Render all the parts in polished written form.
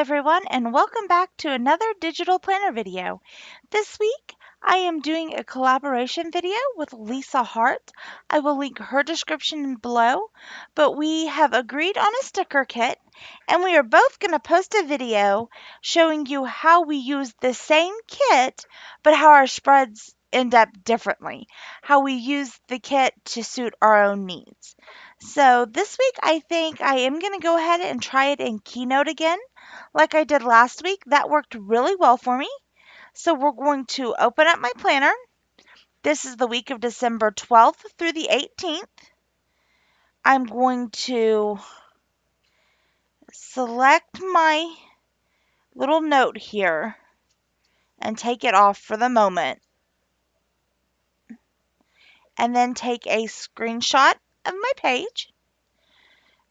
everyone, and welcome back to another digital planner video. This week, I am doing a collaboration video with Lisa Hart. I will link her description below, but we have agreed on a sticker kit, and we are both going to post a video showing you how we use the same kit, but how our spreads end up differently, how we use the kit to suit our own needs. So this week, I think I am going to go ahead and try it in Keynote again like I did last week. That worked really well for me. So we're going to open up my planner. This is the week of December 12th through the 18th. I'm going to select my little note here and take it off for the moment. And then take a screenshot of my page.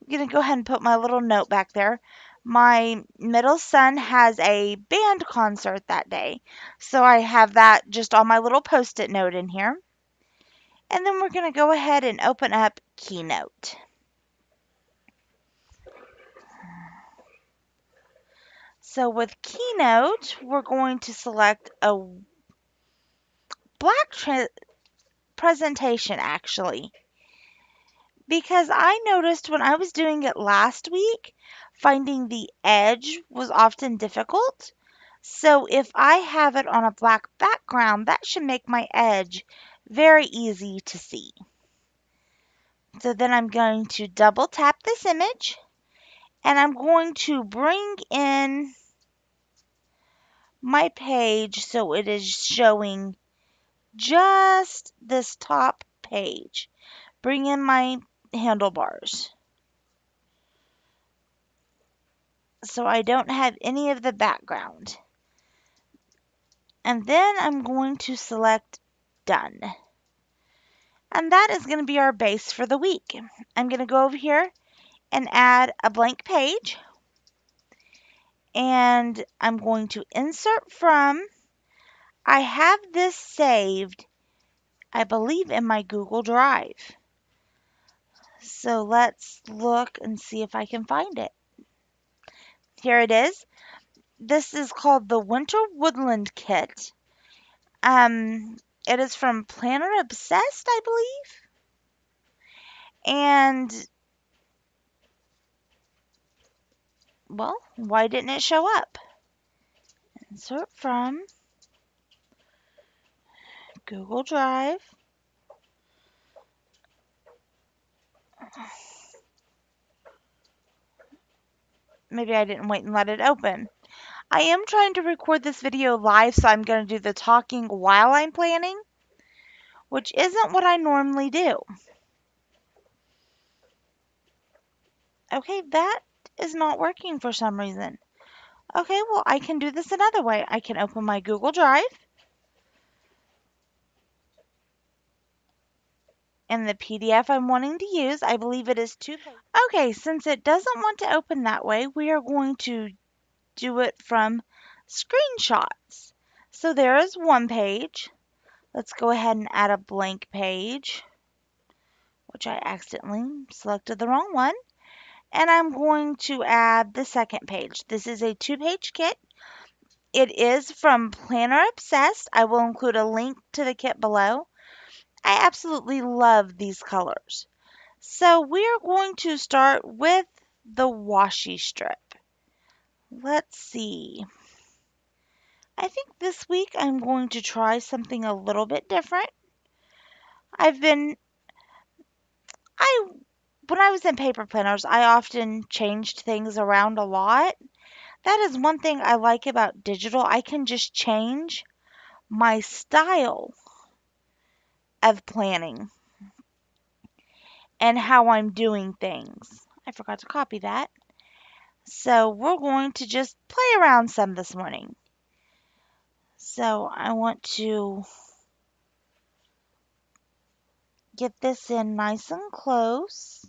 I'm going to go ahead and put my little note back there. My middle son has a band concert that day, so I have that just on my little post-it note in here. And then we're going to go ahead and open up Keynote. So with Keynote, we're going to select a black presentation actually, because I noticed when I was doing it last week, finding the edge was often difficult. So if I have it on a black background, that should make my edge very easy to see. So then I'm going to double tap this image and I'm going to bring in my page so it is showing just this top page. Bring in my handlebars so I don't have any of the background. And then I'm going to select Done. And that is going to be our base for the week. I'm going to go over here and add a blank page. And I'm going to insert from. I have this saved, I believe, in my Google Drive. So let's look and see if I can find it. Here it is. This is called the Winter Woodland Kit. It is from Planner Obsessed, I believe. And, well, why didn't it show up? Insert from Google Drive. Maybe I didn't wait and let it open. I am trying to record this video live, so I'm going to do the talking while I'm planning, which isn't what I normally do. Okay, that is not working for some reason. Okay, well, I can do this another way. I can open my Google Drive. And the PDF I'm wanting to use, I believe it is 2 pages. Okay, since it doesn't want to open that way, we are going to do it from screenshots. So there is one page. Let's go ahead and add a blank page, which I accidentally selected the wrong one. And I'm going to add the second page. This is a 2-page kit. It is from Planner Obsessed. I will include a link to the kit below. I absolutely love these colors. So we are going to start with the washi strip. Let's see. I think this week I'm going to try something a little bit different. When I was in paper planners, I often changed things around a lot. That is one thing I like about digital. I can just change my style of planning and how I'm doing things. I forgot to copy that. So we're going to just play around some this morning. So I want to get this in nice and close.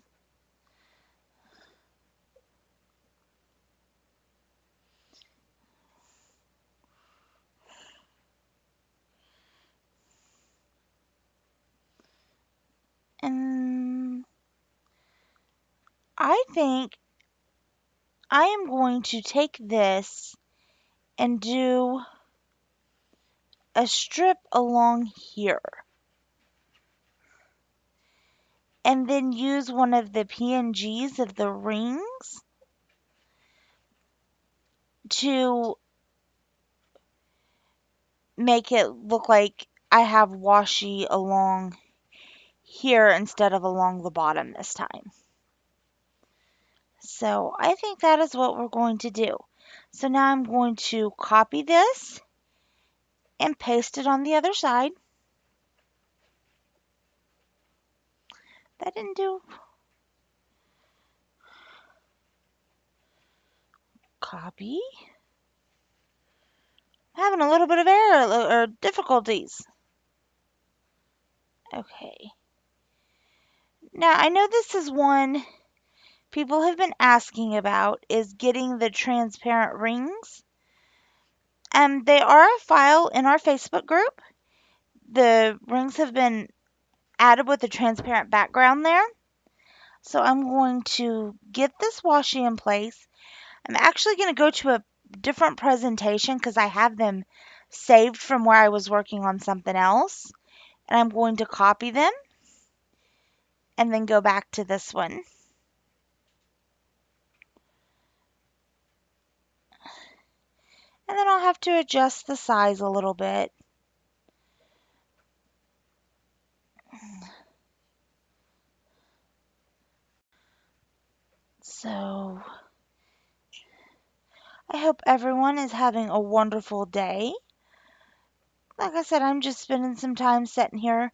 And I think I am going to take this and do a strip along here, and then use one of the PNGs of the rings to make it look like I have washi along here instead of along the bottom this time. So I think that is what we're going to do. So now I'm going to copy this and paste it on the other side. That didn't do. Copy. Having a little bit of error or difficulties. Okay. Now I know this is one people have been asking about is getting the transparent rings. They are a file in our Facebook group. The rings have been added with a transparent background there. So I'm going to get this washi in place. I'm actually going to go to a different presentation because I have them saved from where I was working on something else. And I'm going to copy them and then go back to this one. And then I'll have to adjust the size a little bit. So I hope everyone is having a wonderful day. Like I said, I'm just spending some time sitting here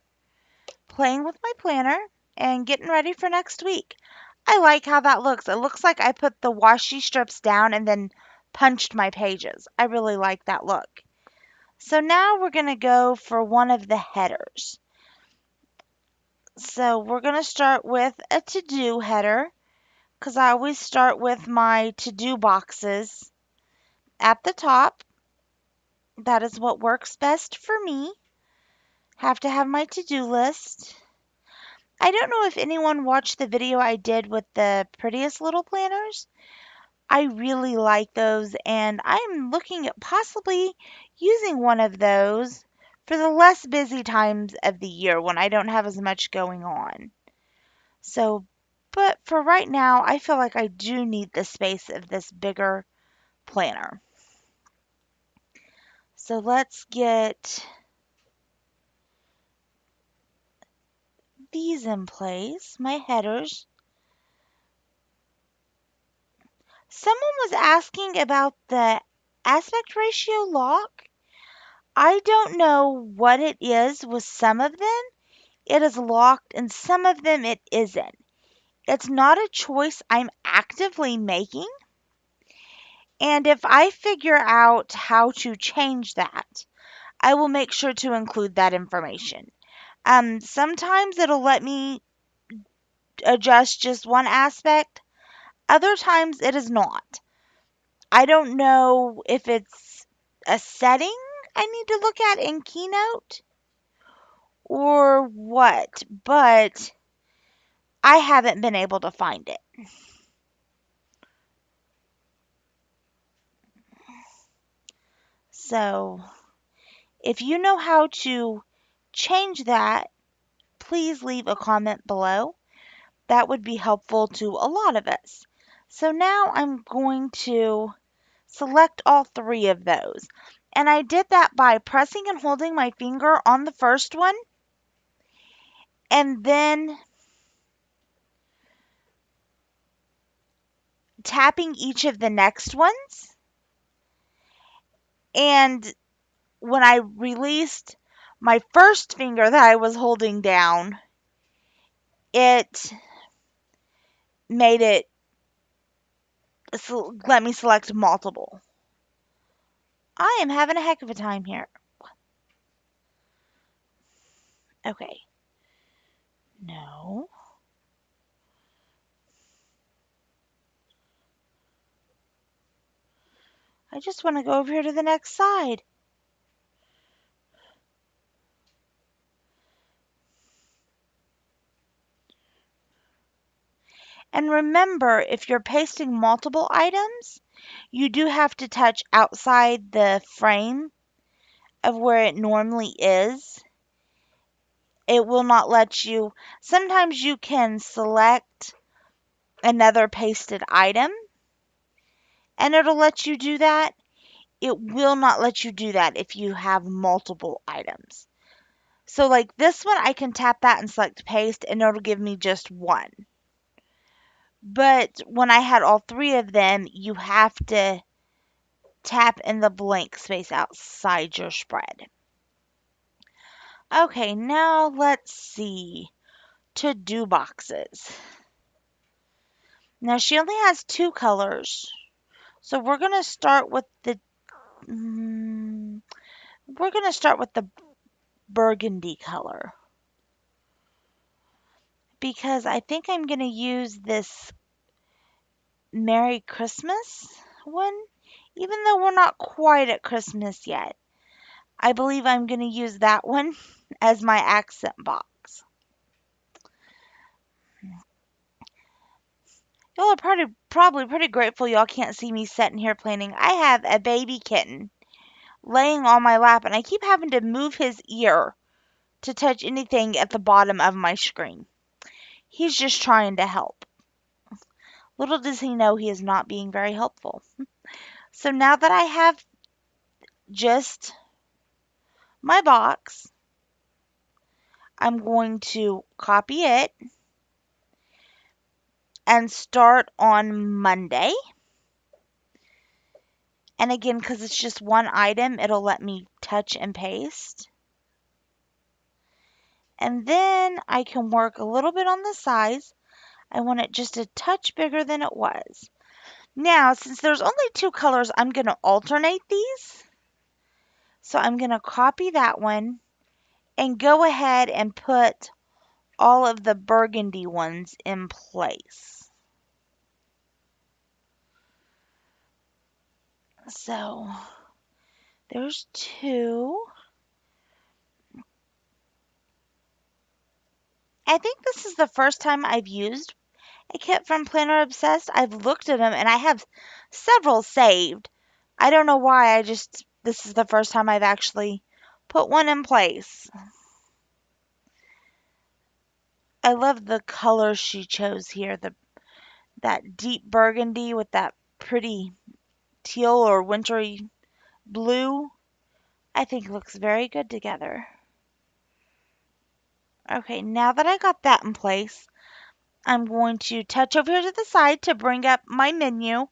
playing with my planner and getting ready for next week. I like how that looks. It looks like I put the washi strips down and then punched my pages. I really like that look. So now we're going to go for one of the headers. So we're going to start with a to-do header because I always start with my to-do boxes at the top. That is what works best for me. Have to have my to-do list. I don't know if anyone watched the video I did with the prettiest little planners. I really like those, and I'm looking at possibly using one of those for the less busy times of the year when I don't have as much going on. So, but for right now, I feel like I do need the space of this bigger planner. So let's get these in place, my headers. Someone was asking about the aspect ratio lock. I don't know what it is with some of them. It is locked and some of them it isn't. It's not a choice I'm actively making. And if I figure out how to change that, I will make sure to include that information. Sometimes it'll let me adjust just one aspect. Other times it is not. I don't know if it's a setting I need to look at in Keynote or what, but I haven't been able to find it. So if you know how to change that, please leave a comment below. That would be helpful to a lot of us. So now I'm going to select all three of those. And I did that by pressing and holding my finger on the first one and then tapping each of the next ones. And when I released my first finger that I was holding down, it made it let me select multiple. I am having a heck of a time here. Okay. No. I just want to go over here to the next side. And remember, if you're pasting multiple items, you do have to touch outside the frame of where it normally is. It will not let you. Sometimes you can select another pasted item and it'll let you do that. It will not let you do that if you have multiple items. So, like this one, I can tap that and select paste, and it'll give me just one. But when I had all three of them, you have to tap in the blank space outside your spread. Okay, now let's see. To-do boxes. Now she only has two colors. So mm, we're going to start with the burgundy color because I think I'm going to use this Merry Christmas one, even though we're not quite at Christmas yet. I believe I'm going to use that one as my accent box. Y'all are probably pretty grateful y'all can't see me sitting here planning. I have a baby kitten laying on my lap, and I keep having to move his ear to touch anything at the bottom of my screen. He's just trying to help. Little does he know he is not being very helpful. So now that I have just my box, I'm going to copy it and start on Monday. And again, because it's just one item, it'll let me touch and paste. And then I can work a little bit on the size. I want it just a touch bigger than it was. Now, since there's only two colors, I'm going to alternate these. So I'm going to copy that one and go ahead and put all of the burgundy ones in place. So there's two. I think this is the first time I've used a kit from Planner Obsessed. I've looked at them and I have several saved. I don't know why. This is the first time I've actually put one in place. I love the color she chose here. That deep burgundy with that pretty teal or wintry blue. I think looks very good together. Okay, now that I got that in place, I'm going to touch over here to the side to bring up my menu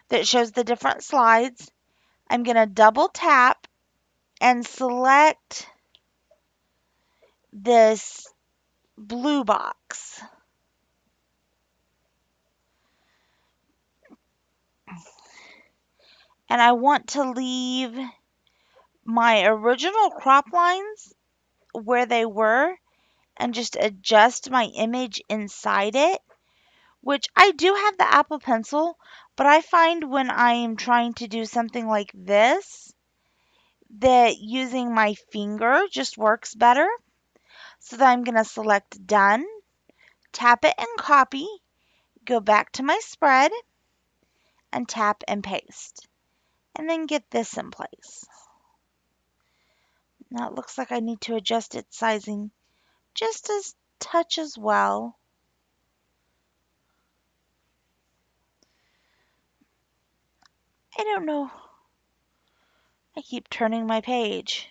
that shows the different slides. I'm going to double tap and select this blue box. And I want to leave my original crop lines where they were and just adjust my image inside it, which I do have the Apple Pencil, but I find when I am trying to do something like this, that using my finger just works better. So then I'm going to select Done, tap it and copy, go back to my spread, and tap and paste. And then get this in place. Now it looks like I need to adjust its sizing just as touch as well. I don't know. I keep turning my page.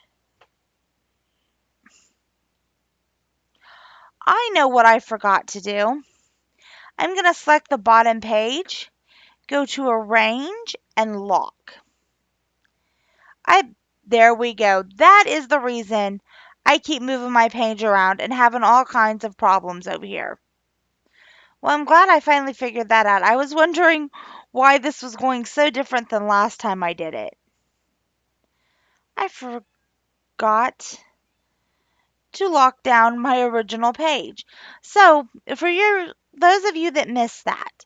I know what I forgot to do. I'm going to select the bottom page, go to Arrange, and Lock. There we go. That is the reason I keep moving my page around and having all kinds of problems over here. Well, I'm glad I finally figured that out. I was wondering why this was going so different than last time I did it. I forgot to lock down my original page. So, for those of you that missed that,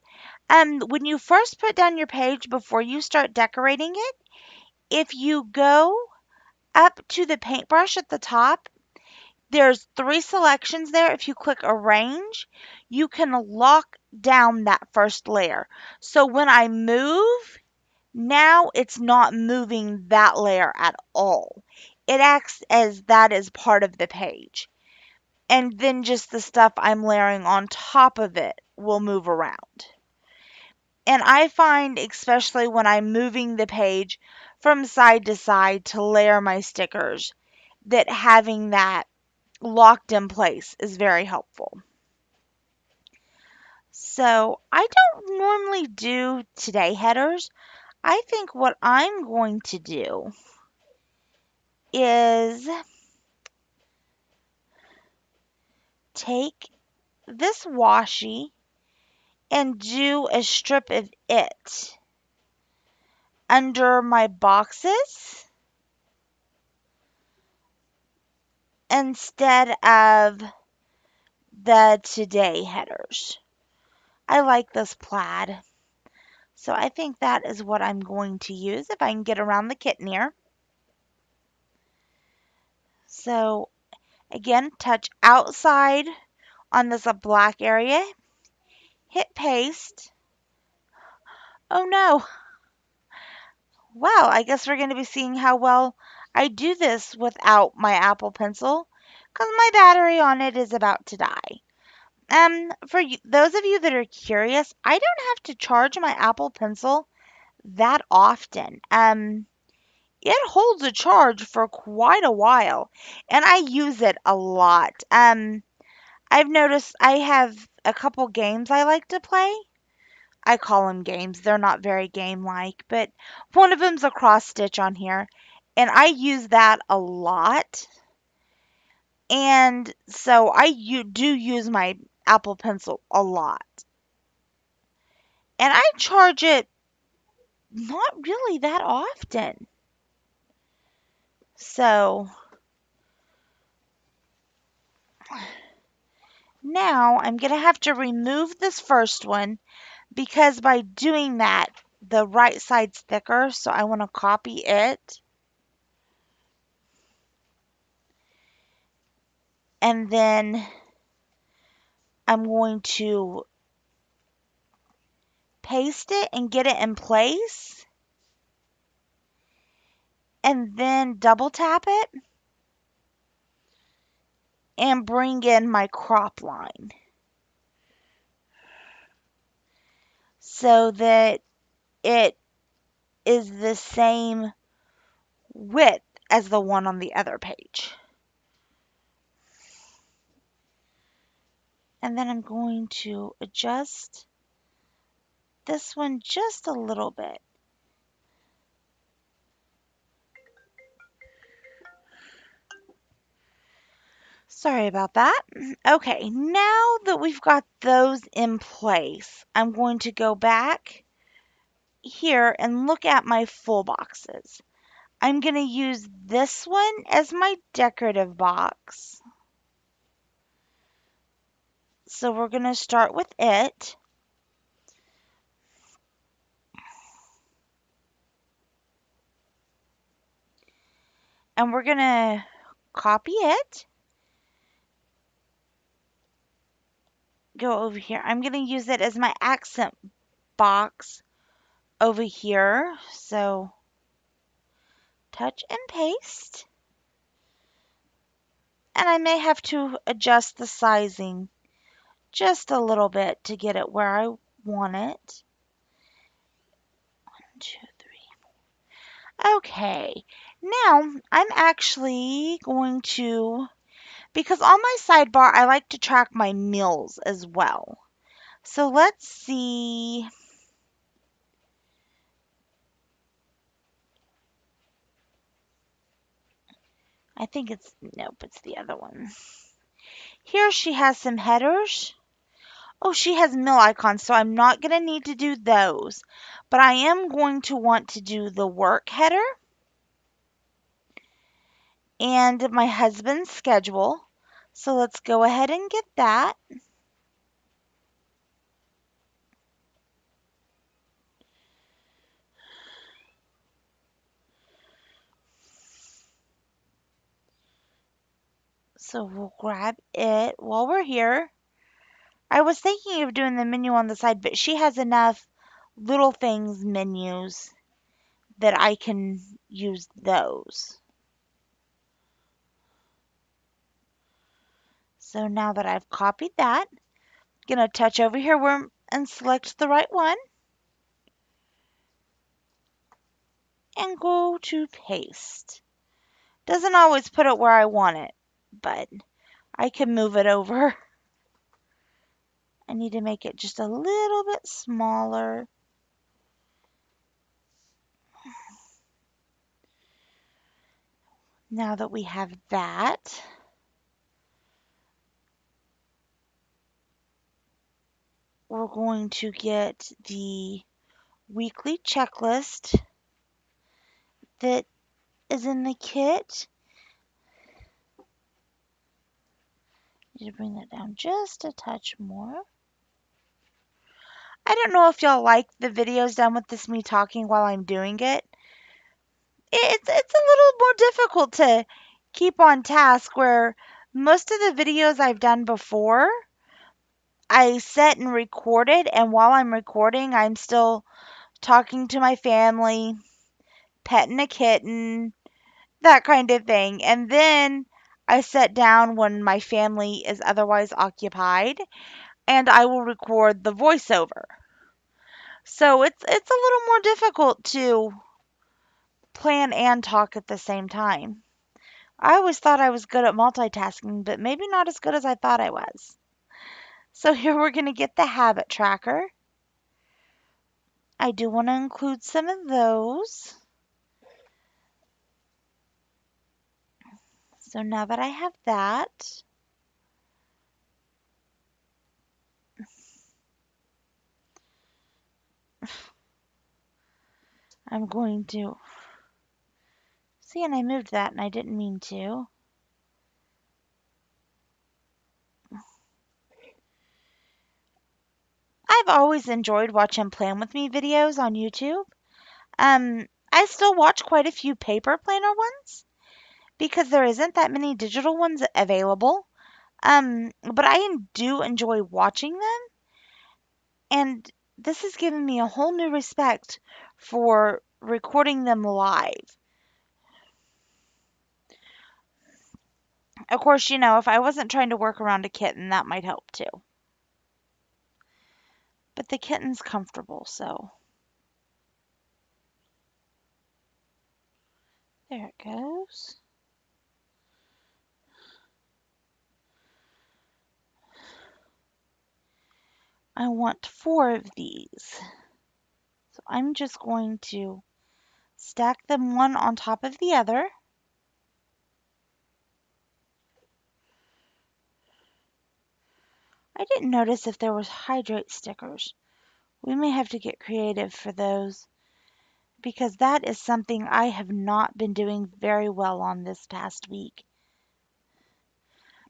when you first put down your page before you start decorating it, if you go up to the paintbrush at the top, there's three selections there. If you click Arrange, you can lock down that first layer. So when I move, now it's not moving that layer at all. It acts as that is part of the page. And then just the stuff I'm layering on top of it will move around. And I find, especially when I'm moving the page from side to side to layer my stickers, that having that locked in place is very helpful. So I don't normally do today headers. I think what I'm going to do is take this washi and do a strip of it under my boxes instead of the today headers. I like this plaid. So I think that is what I'm going to use if I can get around the kitten ear. So again, touch outside on this black area, hit paste. Oh no, well, I guess we're going to be seeing how well I do this without my Apple Pencil because my battery on it is about to die. For you, those of you that are curious, I don't have to charge my Apple Pencil that often. It holds a charge for quite a while, and I use it a lot. I've noticed I have a couple games I like to play. I call them games. They're not very game-like, but one of them's a cross stitch on here, and I use that a lot. And so do use my Apple Pencil a lot. And I charge it not really that often. So now I'm going to have to remove this first one because by doing that, the right side's thicker. So I want to copy it. And then I'm going to paste it and get it in place. And then double tap it and bring in my crop line so that it is the same width as the one on the other page. And then I'm going to adjust this one just a little bit. Sorry about that. Okay, now that we've got those in place, I'm going to go back here and look at my full boxes. I'm going to use this one as my decorative box. So we're going to start with it. And we're going to copy it. Go over here. I'm going to use it as my accent box over here. So touch and paste. And I may have to adjust the sizing just a little bit to get it where I want it. 1, 2, 3. Okay, now I'm actually going to, because on my sidebar, I like to track my meals as well. So let's see. I think nope, it's the other one. Here she has some headers. Oh, she has mill icons, so I'm not going to need to do those. But I am going to want to do the work header and my husband's schedule. So let's go ahead and get that. So we'll grab it while we're here. I was thinking of doing the menu on the side, but she has enough little things menus that I can use those. So now that I've copied that, I'm gonna touch over here where and select the right one and go to paste. Doesn't always put it where I want it, but I can move it over. I need to make it just a little bit smaller. Now that we have that, we're going to get the weekly checklist that is in the kit. Need to bring that down just a touch more. I don't know if y'all like the videos done with this me talking while I'm doing it. It's a little more difficult to keep on task where most of the videos I've done before, I set and recorded, and while I'm recording, I'm still talking to my family, petting a kitten, that kind of thing. And then I sit down when my family is otherwise occupied and I will record the voiceover. So it's a little more difficult to plan and talk at the same time. I always thought I was good at multitasking, but maybe not as good as I thought I was. So here we're going to get the habit tracker. I do want to include some of those. So now that I have that, I'm going to see, and I moved that and I didn't mean to. I've always enjoyed watching Plan With Me videos on YouTube. I still watch quite a few paper planner ones because there isn't that many digital ones available. But I do enjoy watching them, and this has given me a whole new respect for recording them live. Of course, if I wasn't trying to work around a kitten, that might help too. But the kitten's comfortable, so there it goes. I want 4 of these. So I'm just going to stack them one on top of the other. I didn't notice if there was hydrate stickers. We may have to get creative for those because that is something I have not been doing very well on this past week.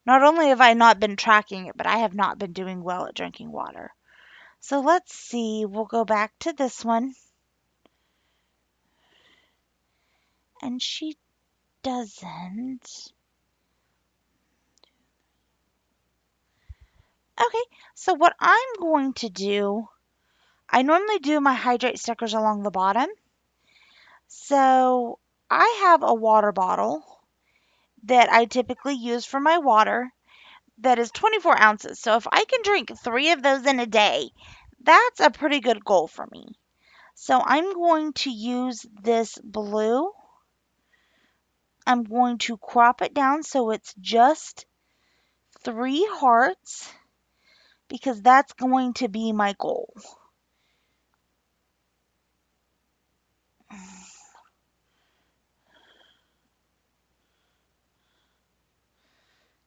Not only have I not been tracking it, but I have not been doing well at drinking water. So let's see, we'll go back to this one. And she doesn't. Okay, so what I'm going to do, I normally do my hydrate stickers along the bottom. So I have a water bottle that I typically use for my water that is 24 ounces. So if I can drink 3 of those in a day, that's a pretty good goal for me. So I'm going to use this blue. I'm going to crop it down so it's just 3 hearts because that's going to be my goal.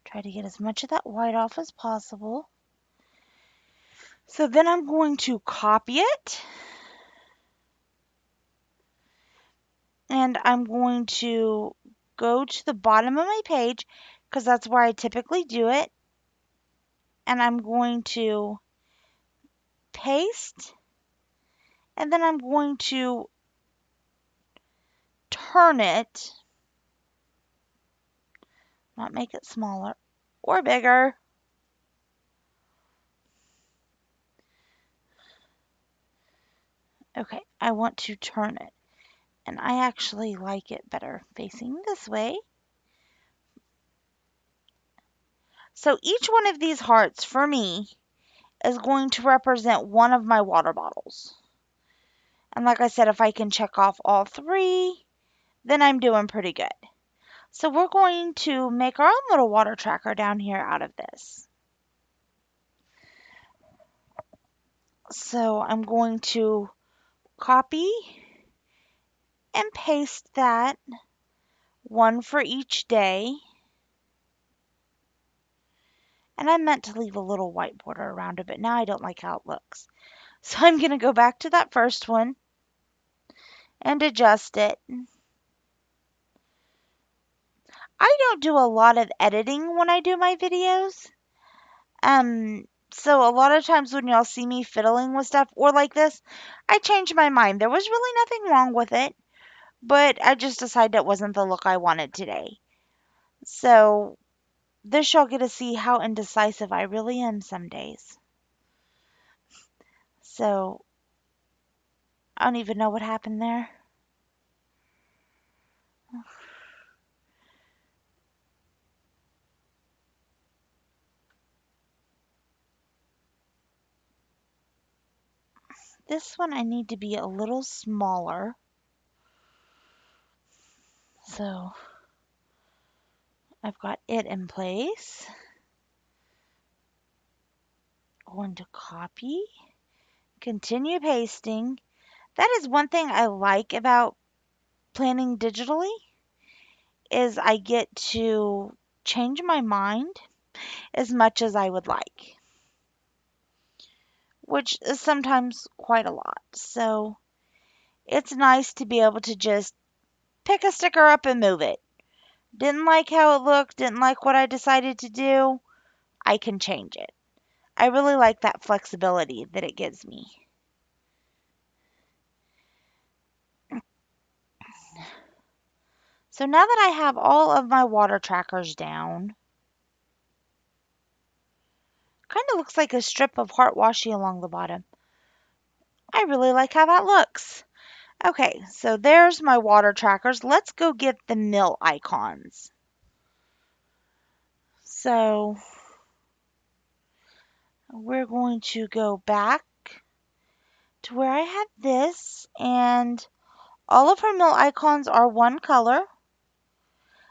Try to get as much of that white off as possible. So then I'm going to copy it. And I'm going to go to the bottom of my page because that's where I typically do it. And I'm going to paste. And then I'm going to turn it, not make it smaller or bigger. Okay, I want to turn it, and I actually like it better facing this way. So each one of these hearts for me is going to represent one of my water bottles. And like I said, if I can check off all three, then I'm doing pretty good. So we're going to make our own little water tracker down here out of this. So I'm going to copy and paste that, one for each day. And I meant to leave a little white border around it, but now I don't like how it looks. So I'm going to go back to that first one and adjust it. I don't do a lot of editing when I do my videos. So a lot of times when y'all see me fiddling with stuff or like this, I change my mind. There was really nothing wrong with it, but I just decided it wasn't the look I wanted today. So this y'all get to see how indecisive I really am some days. So I don't even know what happened there. This one I need to be a little smaller. So I've got it in place. Going to copy, continue pasting. That is one thing I like about planning digitally is I get to change my mind as much as I would like, which is sometimes quite a lot. So it's nice to be able to just pick a sticker up and move it. Didn't like how it looked, didn't like what I decided to do, I can change it. I really like that flexibility that it gives me. So now that I have all of my water trackers down, kind of looks like a strip of heart washi along the bottom. I really like how that looks. Okay, so there's my water trackers. Let's go get the mill icons. So we're going to go back to where I had this, and all of her mill icons are one color.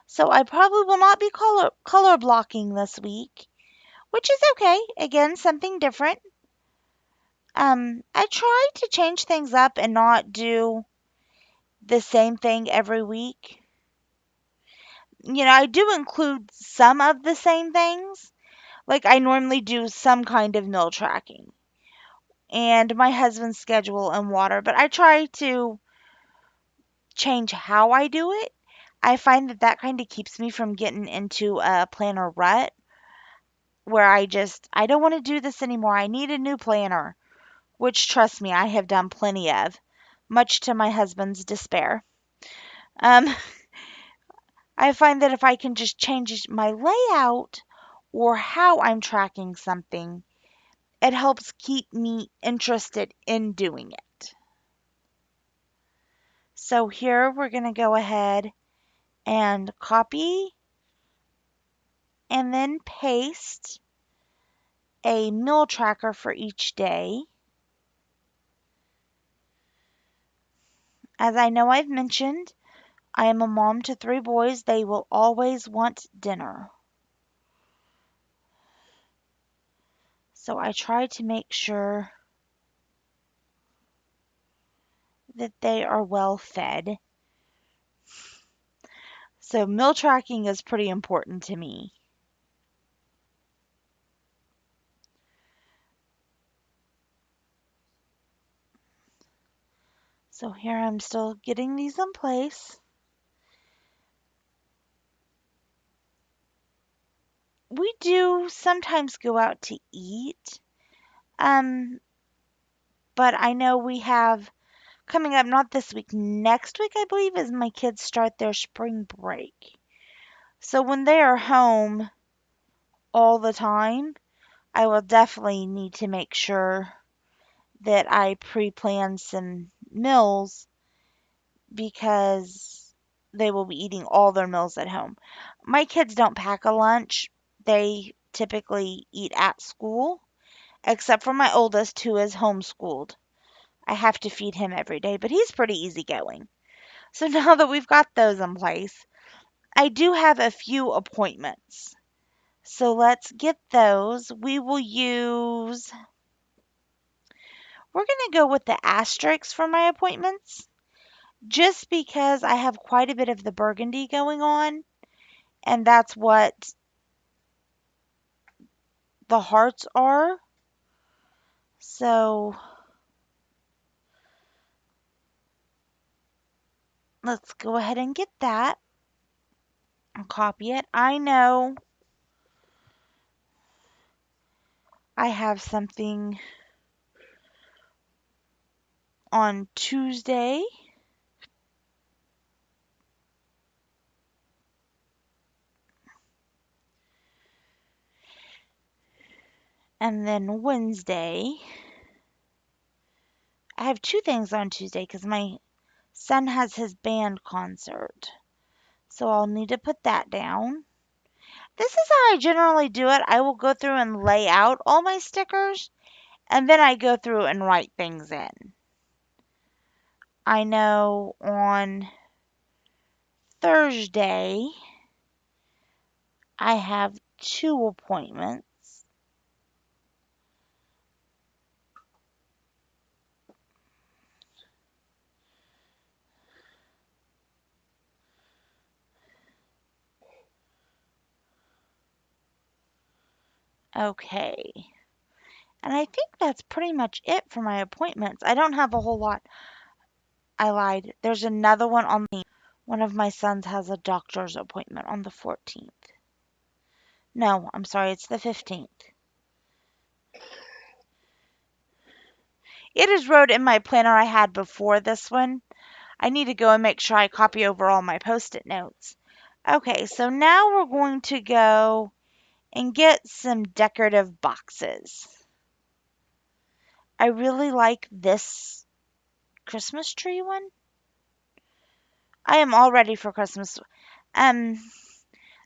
So I probably will not be color blocking this week, which is okay. Again, something different. I try to change things up and not do the same thing every week. I do include some of the same things. Like I normally do some kind of meal tracking and my husband's schedule and water, but I try to change how I do it. I find that that kind of keeps me from getting into a planner rut where I don't want to do this anymore. I need a new planner, which trust me, I have done plenty of, much to my husband's despair. Um, I find that if I can just change my layout or how I'm tracking something, it helps keep me interested in doing it. So here we're going to go ahead and copy and then paste a meal tracker for each day. As I know I've mentioned, I am a mom to three boys. They will always want dinner. So I try to make sure that they are well fed. So meal tracking is pretty important to me. So here I'm still getting these in place. We do sometimes go out to eat. Um, but I know we have coming up not this week, next week I believe is my kids start their spring break. So when they are home all the time, I will definitely need to make sure that I pre-plan some meals because they will be eating all their meals at home. My kids don't pack a lunch. They typically eat at school, except for my oldest who is homeschooled. I have to feed him every day, but he's pretty easygoing. So now that we've got those in place, I do have a few appointments. So let's get those. We're going to go with the asterisks for my appointments just because I have quite a bit of the burgundy going on, and that's what the hearts are. So let's go ahead and get that and copy it. I know I have something on Tuesday and then Wednesday. I have two things on Tuesday because my son has his band concert. So I'll need to put that down. This is how I generally do it. I will go through and lay out all my stickers, and then I go through and write things in. I know on Thursday I have two appointments. Okay. And I think that's pretty much it for my appointments. I don't have a whole lot. I lied. There's another one on the one of my sons has a doctor's appointment on the 14th. No, I'm sorry, it's the 15th. It is wrote in my planner I had before this one. I need to go and make sure I copy over all my post-it notes. Okay, so now we're going to go and get some decorative boxes. I really like this Christmas tree one. I am all ready for Christmas. Um,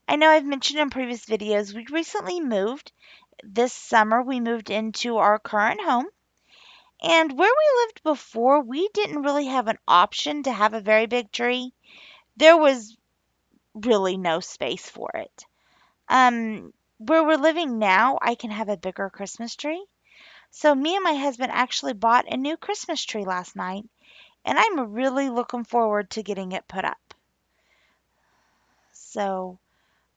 I know I've mentioned in previous videos, we recently moved. This summer, we moved into our current home. And where we lived before, we didn't really have an option to have a very big tree. There was really no space for it. Where we're living now, I can have a bigger Christmas tree. So me and my husband actually bought a new Christmas tree last night, and I'm really looking forward to getting it put up. So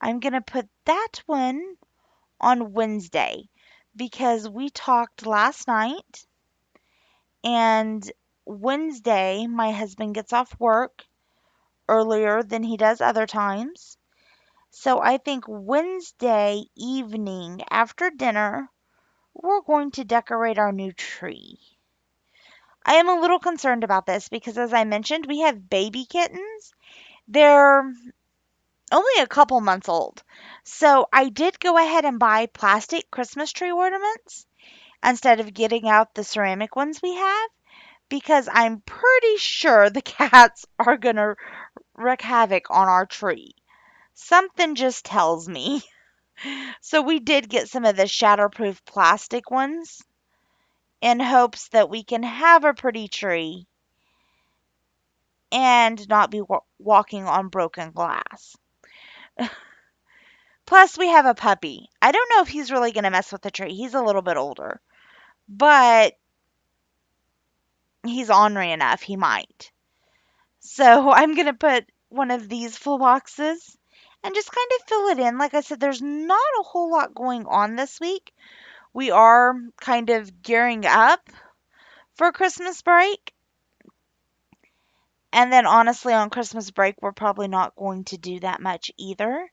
I'm going to put that one on Wednesday because we talked last night, and Wednesday my husband gets off work earlier than he does other times. So I think Wednesday evening after dinner, we're going to decorate our new tree. I am a little concerned about this because, as I mentioned, we have baby kittens. They're only a couple months old. So I did go ahead and buy plastic Christmas tree ornaments instead of getting out the ceramic ones we have because I'm pretty sure the cats are going to wreak havoc on our tree. Something just tells me. So we did get some of the shatterproof plastic ones in hopes that we can have a pretty tree and not be walking on broken glass. Plus, we have a puppy. I don't know if he's really going to mess with the tree. He's a little bit older, but he's ornery enough. He might. So I'm going to put one of these full boxes and just kind of fill it in. Like I said, there's not a whole lot going on this week. We are kind of gearing up for Christmas break. And then honestly, on Christmas break, we're probably not going to do that much either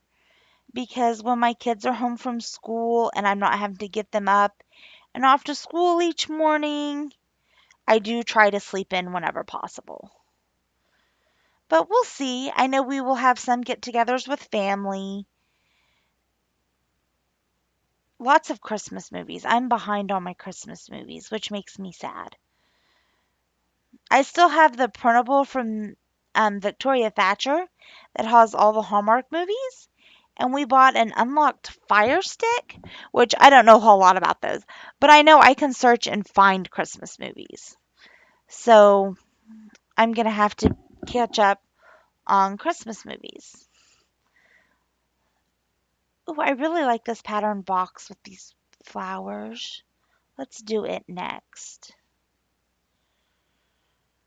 because when my kids are home from school and I'm not having to get them up and off to school each morning, I do try to sleep in whenever possible. But we'll see. I know we will have some get togethers with family. Lots of Christmas movies. I'm behind on my Christmas movies, which makes me sad. I still have the printable from Victoria Thatcher that has all the Hallmark movies. And we bought an unlocked Fire Stick, which I don't know a whole lot about those, but I know I can search and find Christmas movies. So I'm going to have to catch up on Christmas movies. Oh, I really like this pattern box with these flowers. Let's do it next.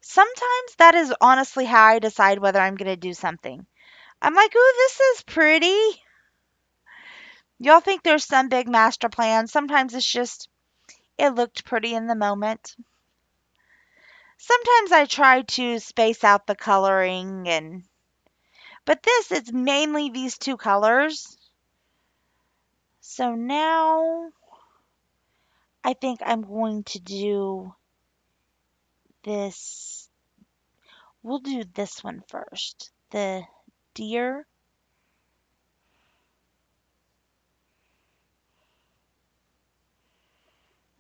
Sometimes that is honestly how I decide whether I'm going to do something. I'm like, ooh, this is pretty. Y'all think there's some big master plan. Sometimes it's just, it looked pretty in the moment. Sometimes I try to space out the coloring but this it's mainly these two colors. So now I think I'm going to do this. We'll do this one first. The deer.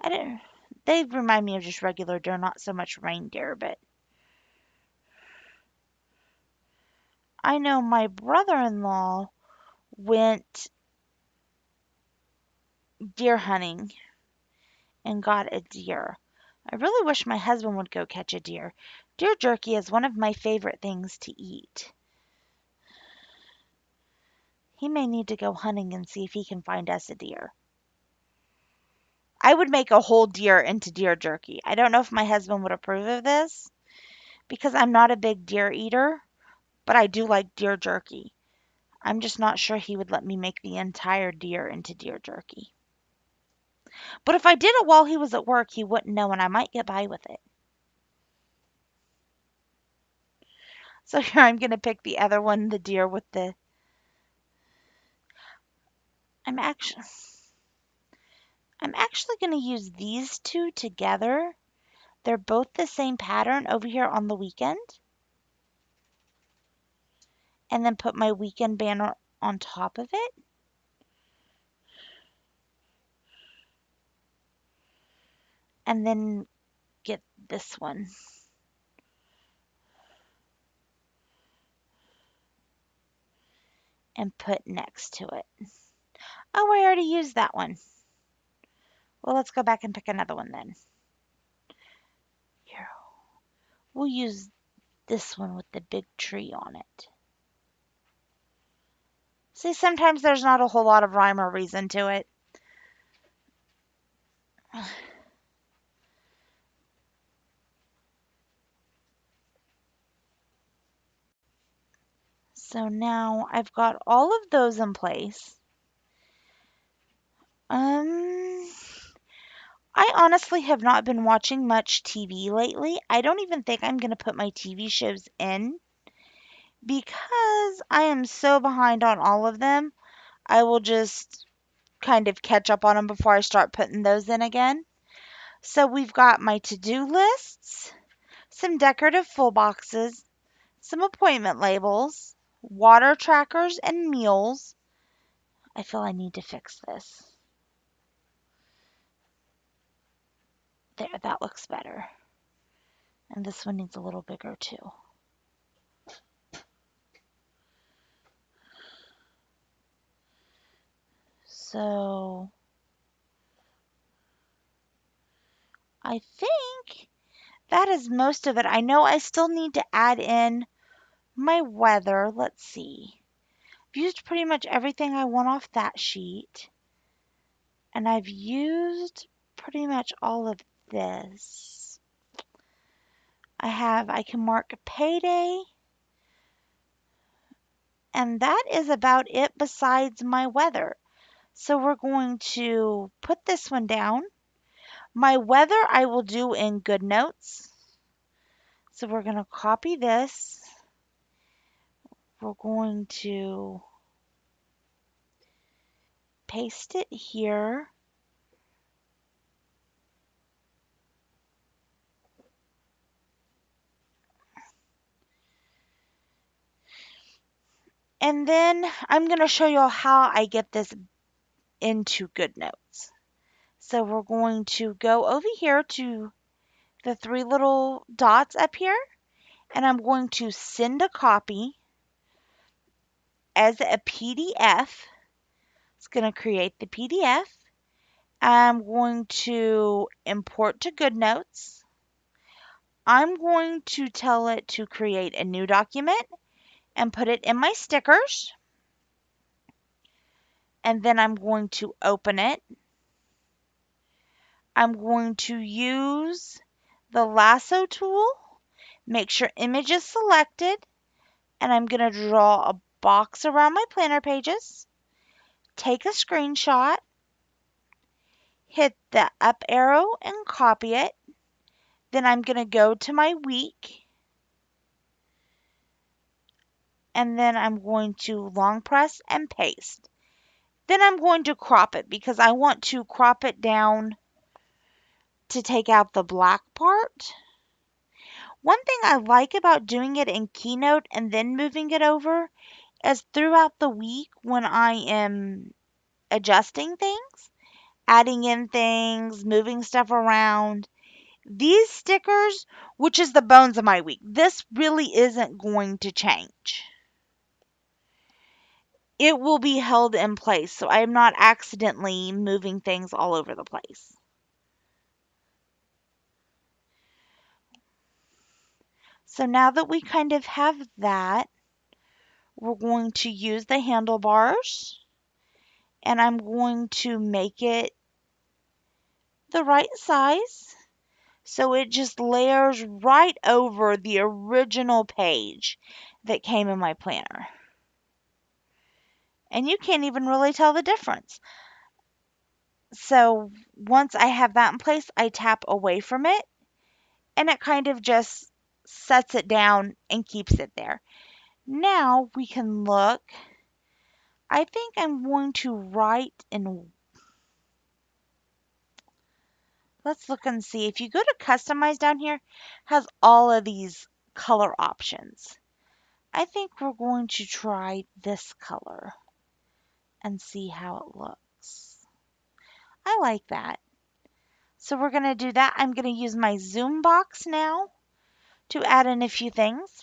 I don't They remind me of just regular deer, not so much reindeer, but I know my brother-in-law went deer hunting and got a deer. I really wish my husband would go catch a deer. Deer jerky is one of my favorite things to eat. He may need to go hunting and see if he can find us a deer. I would make a whole deer into deer jerky. I don't know if my husband would approve of this because I'm not a big deer eater, but I do like deer jerky. I'm just not sure he would let me make the entire deer into deer jerky. But if I did it while he was at work, he wouldn't know and I might get by with it. So here I'm going to pick the other one, the deer with the I'm actually I'm actually going to use these two together. They're both the same pattern over here on the weekend. And then put my weekend banner on top of it. And then get this one. And put next to it. Oh, I already used that one. Well, let's go back and pick another one then. Here, we'll use this one with the big tree on it. See, sometimes there's not a whole lot of rhyme or reason to it. So now I've got all of those in place. Um, I honestly have not been watching much TV lately. I don't even think I'm going to put my TV shows in because I am so behind on all of them. I will just kind of catch up on them before I start putting those in again. So we've got my to-do lists, some decorative full boxes, some appointment labels, water trackers, and meals. I feel I need to fix this. There, that looks better. And this one needs a little bigger too. So I think that is most of it. I know I still need to add in my weather. Let's see. I've used pretty much everything I want off that sheet. And I've used pretty much all of this. I can mark payday. And that is about it besides my weather. So we're going to put this one down. My weather I will do in GoodNotes. So we're going to copy this. We're going to paste it here. And then I'm going to show you how I get this into GoodNotes. So we're going to go over here to the three little dots up here, and I'm going to send a copy as a PDF. It's going to create the PDF. I'm going to import to GoodNotes. I'm going to tell it to create a new document and put it in my stickers. And then I'm going to open it. I'm going to use the lasso tool, make sure image is selected, and I'm going to draw a box around my planner pages, take a screenshot, hit the up arrow and copy it. Then I'm going to go to my week, and then I'm going to long press and paste. Then I'm going to crop it because I want to crop it down to take out the black part. One thing I like about doing it in Keynote and then moving it over is throughout the week when I am adjusting things, adding in things, moving stuff around. These stickers, which is the bones of my week, this really isn't going to change. It will be held in place so I am not accidentally moving things all over the place. So now that we kind of have that, we're going to use the handlebars and I'm going to make it the right size so it just layers right over the original page that came in my planner. And you can't even really tell the difference. So once I have that in place, I tap away from it and it kind of just sets it down and keeps it there. Now we can look. I think I'm going to write in. Let's look and see. If you go to customize down here, has all of these color options. I think we're going to try this color and see how it looks. I like that. So we're going to do that. I'm going to use my Zoom box now to add in a few things.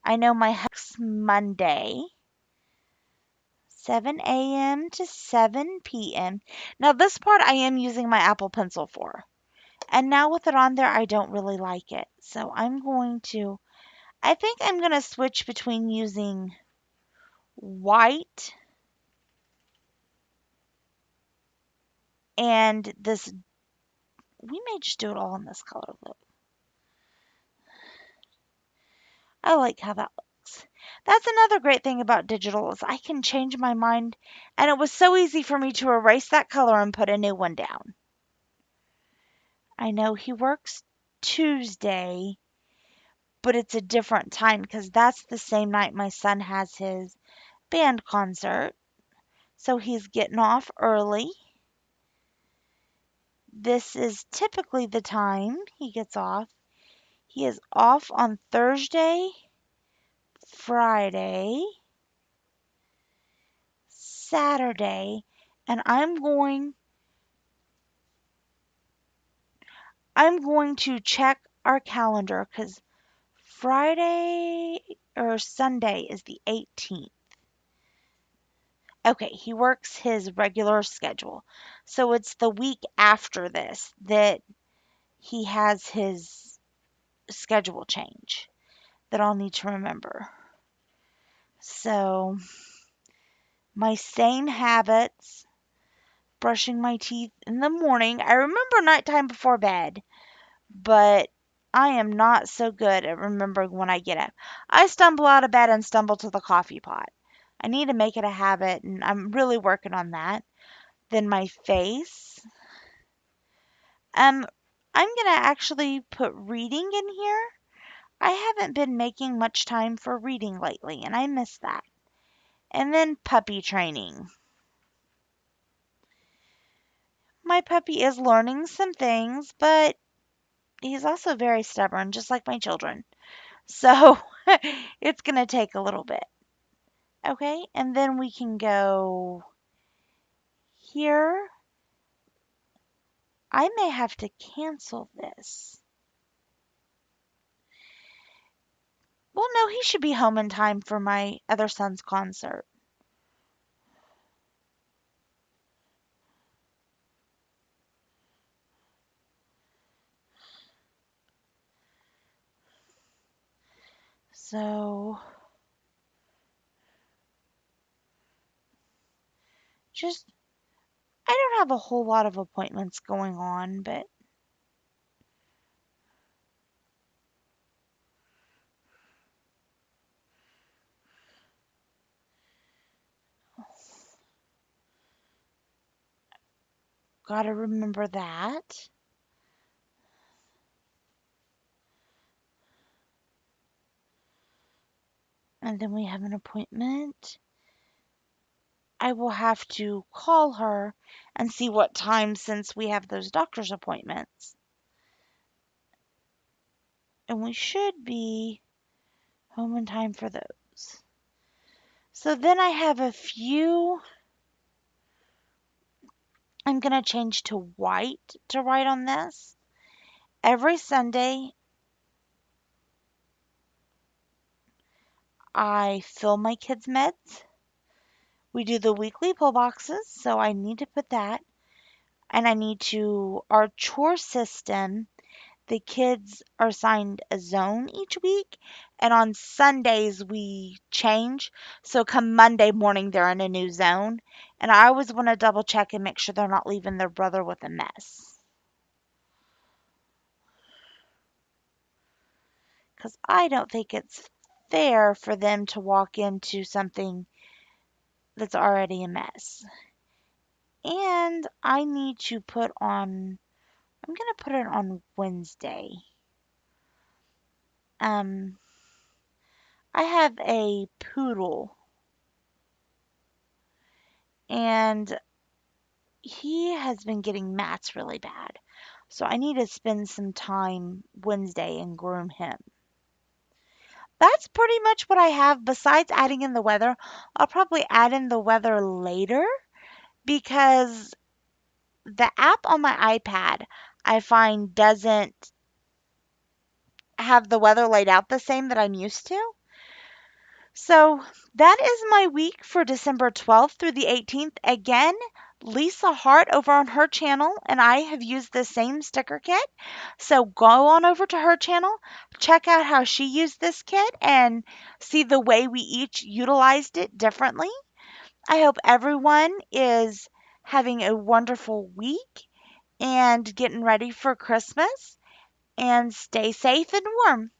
I know my Monday, 7 a.m. to 7 p.m. Now this part I am using my Apple Pencil for. And now with it on there, I don't really like it. So I think I'm going to switch between using white and this. We may just do it all in this color. Look. I like how that looks. That's another great thing about digital is I can change my mind. And it was so easy for me to erase that color and put a new one down. I know he works Tuesday, but it's a different time because that's the same night my son has his band concert. So he's getting off early. This is typically the time he gets off. He is off on Thursday, Friday, Saturday, and I'm going to check our calendar because Friday or Sunday is the 18th. Okay, he works his regular schedule. So it's the week after this that he has his schedule change that I'll need to remember. So, my same habits, brushing my teeth in the morning. I remember nighttime before bed, but I am not so good at remembering when I get up. I stumble out of bed and stumble to the coffee pot. I need to make it a habit, and I'm really working on that. Then my face. Um, I'm gonna actually put reading in here. I haven't been making much time for reading lately, and I miss that. And then puppy training. My puppy is learning some things, but he's also very stubborn, just like my children. So it's going to take a little bit. Okay, and then we can go here. I may have to cancel this. Well, no, he should be home in time for my other son's concert. So, just, I don't have a whole lot of appointments going on, but gotta remember that. And then we have an appointment. I will have to call her and see what time since we have those doctor's appointments. And we should be home in time for those. So then I have a few. I'm going to change to white to write on this. Every Sunday, I fill my kids' meds. We do the weekly pull boxes, so I need to put that. And I need to, our chore system, the kids are assigned a zone each week. And on Sundays, we change. So come Monday morning, they're in a new zone. And I always want to double check and make sure they're not leaving their brother with a mess. Because I don't think it's fair for them to walk into something that's already a mess. And I need to put on, I'm going to put it on Wednesday. Um, I have a poodle, and he has been getting mats really bad. So I need to spend some time Wednesday and groom him. That's pretty much what I have besides adding in the weather. I'll probably add in the weather later because the app on my iPad I find doesn't have the weather laid out the same that I'm used to. So that is my week for December 12th through the 18th. Again, Lisa Hart over on her channel and I have used the same sticker kit. So go on over to her channel, check out how she used this kit, and see the way we each utilized it differently. I hope everyone is having a wonderful week and getting ready for Christmas, and stay safe and warm.